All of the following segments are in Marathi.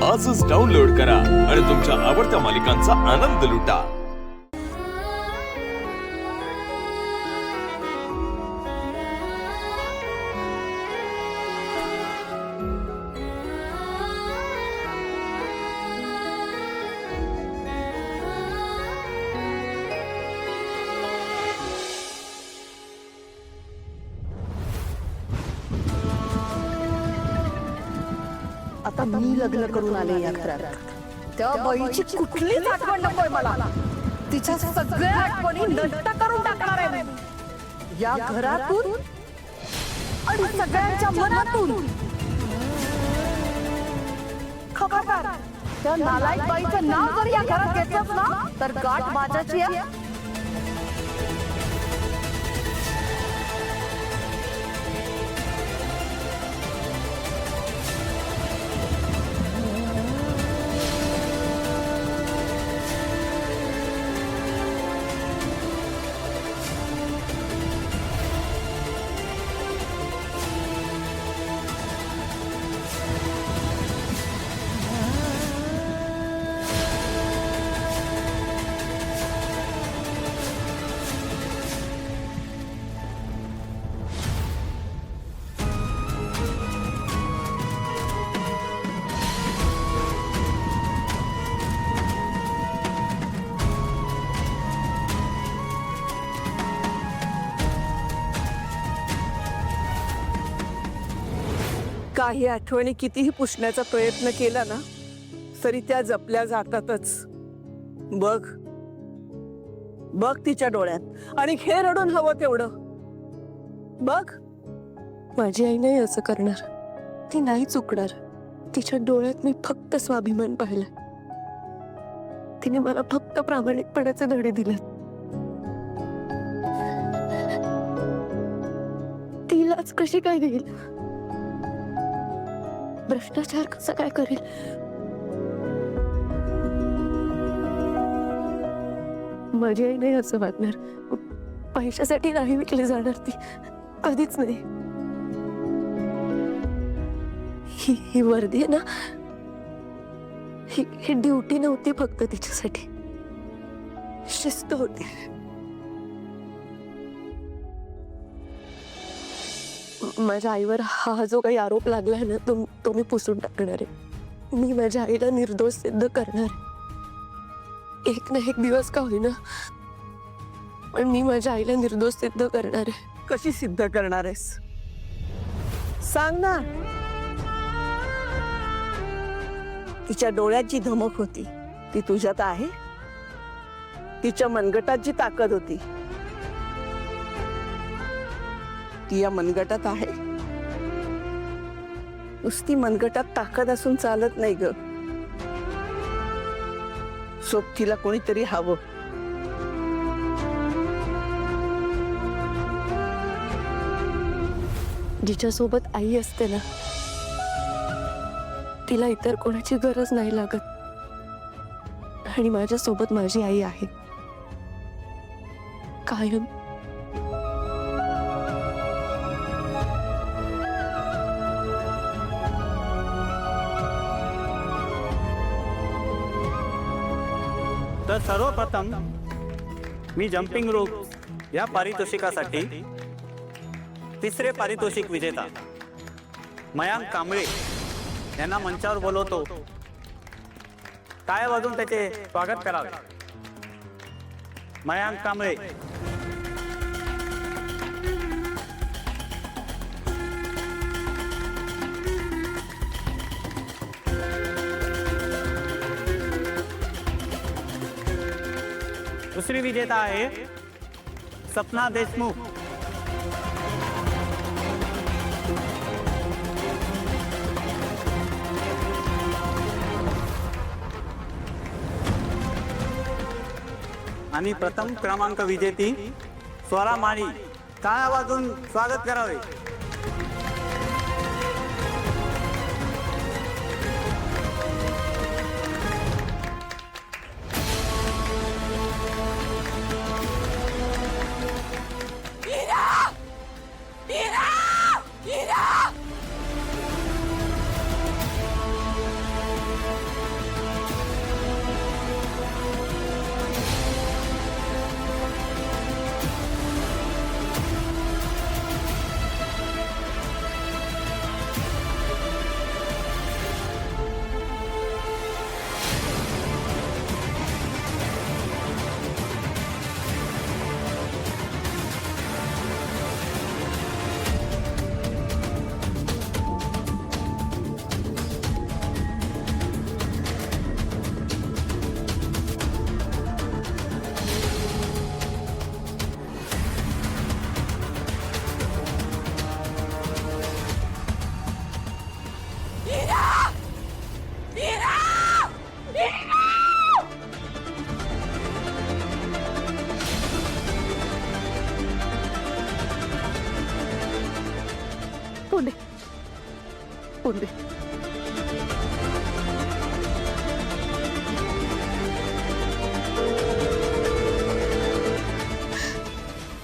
आजच डाउनलोड करा आणि तुमच्या आवडत्या मालिकांचा आनंद लुटा। आता मी लग्न करून आले या घरात। त्या बाईची कुठलीच आठवण नकोय मला। तिच्या सगळ्या आठवणी नष्ट करून टाकणार आहे मी या घरातून आणि सगळ्यांच्या मनातून। खबरदार, त्या नालायक बाईचं नाव जर या घरात घेतलंस ना तर गाठ माझ्याची आहे। काही आठवणी कितीही पुसण्याचा प्रयत्न केला ना तरी त्या जपल्या जातातच। बघ बघ तिच्या डोळ्यात आणि हे रडून हवं तेवढं बघ। माझी आई नाही असं करणार, ती नाही चुकणार। तिच्या डोळ्यात मी फक्त स्वाभिमान पाहिला। तिने मला फक्त प्रामाणिकपणाचे धडे दिले। तिलाच कशी काय देईल, भ्रष्टाचार कसा काय करेल। माझी आई नाही असं वागणार। पैशासाठी नाही विकली जाणार ती, कधीच नाही। ही वर्दी आहे ना, ही ड्युटी नव्हती फक्त तिच्यासाठी, शिस्त होती। माझ्या आईवर हा जो काही आरोप लागलाय ना तो मी पुसून टाकणार आहे। मी माझ्या आईला निर्दोष सिद्ध करणार आहे। एक ना एक दिवस का होईना पण मी माझ्या आईला निर्दोष सिद्ध करणार आहे। कशी सिद्ध करणार आहेस सांग ना। तिच्या डोळ्यात जी धमक होती ती तुझ्यात आहे। तिच्या मनगटात जी ताकद होती ती या मनगटात आहे। नुसती मनगटात ताकद असून चालत नाही ग, सोबतीला कोणीतरी हवं। जिच्यासोबत आई असते ना तिला इतर कोणाची गरज नाही लागत, आणि माझ्यासोबत माझी आई आहे कायम। तर सर्वप्रथम मी जंपिंग रोप या पारितोषिकासाठी तिसरे पारितोषिक विजेता मयांक कांबळे यांना मंचावर बोलवतो। टाळ्या वाजवून त्याचे स्वागत करावे। मयांक कांबळे। दुसरी विजेता आहे सपना देशमुख। आणि प्रथम क्रमांक विजेती स्वरा माळी। टाळ्या वाजवून स्वागत करावे। पुणे पुणे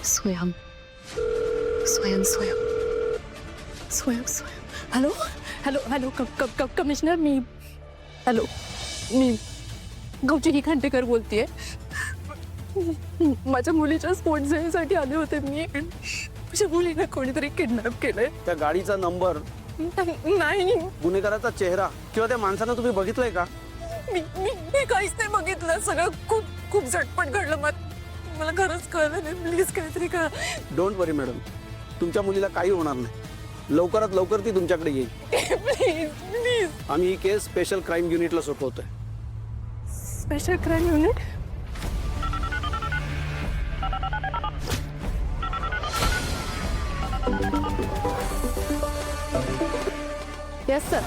स्वयं स्वयं स्वयं स्वयं स्वयं हॅलो हॅलो हॅलो कमिशनर मी हॅलो मी गौचरी खांडेकर बोलतेय. माझ्या मुलीच्या स्पोर्ट्स साठी आले होते मी. माझ्या मुलीला कोणीतरी किडनॅप केलंय. त्या गाडीचा नंबर, नाही गुन्हेगाराचा चेहरा किंवा त्या माणसानं तुम्ही बघितलंय का? मी काहीच नाही बघितलं. सगळं खूप खूप झटपट घडलं. मला खरंच कळलं नाही. प्लीज काहीतरी करा. डोंट वरी मॅडम, तुमच्या मुलीला काही होणार नाही. लवकरात लवकर ती तुमच्याकडे येईल. Please please. आम्ही ही केस स्पेशल क्राईम युनिटला सोपवतोय. Special crime unit. Yes sir.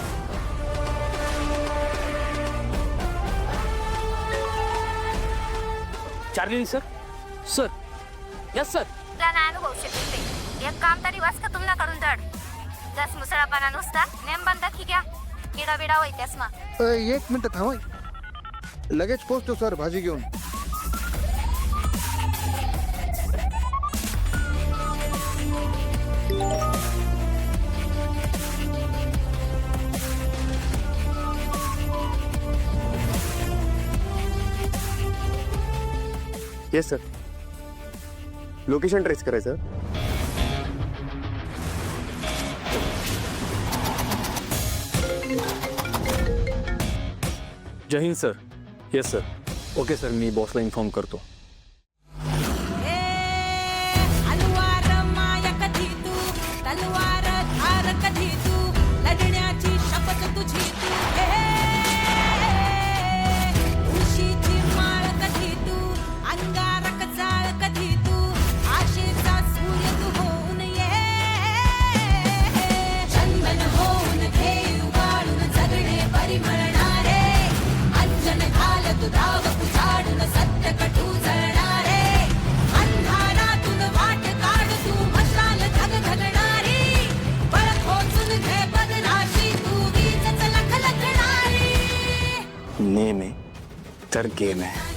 Charlie sir. Sir yes sir. तुला नाही अनुभव शकते. एक काम तरी वाच का तुमना करून जड जस मुसळापणा नुसता नेम बंद की घ्या. किडा बिडा होईतेस मग. एक मिनिट थांबा, लगेच पोचतो सर भाजी घेऊन. Yes sir. लोकेशन ट्रेस करायचं. Jai Hind sir. Yes sir. Okay sir, मी बॉसला इन्फॉर्म करतो. अलवार माया कधी तू तलवार धार कधी तू लढण्याची शपथ तुझी तू उशीची माळ कधी तू अंगारक जाळ कधी तू आशेचा सूर्य तू होऊन ये चंदन होऊन घे उगाळून जगणे परिमळणारे अंजन घाल तू धाव पुजाडून सत्य कटू जळणारे अंधारातून वाट काढ तू मशाल धगधगणारी बळ खोचून घे बदनाशी तू वीजच लखलखणारी. नेम आहे तर गेम आहे.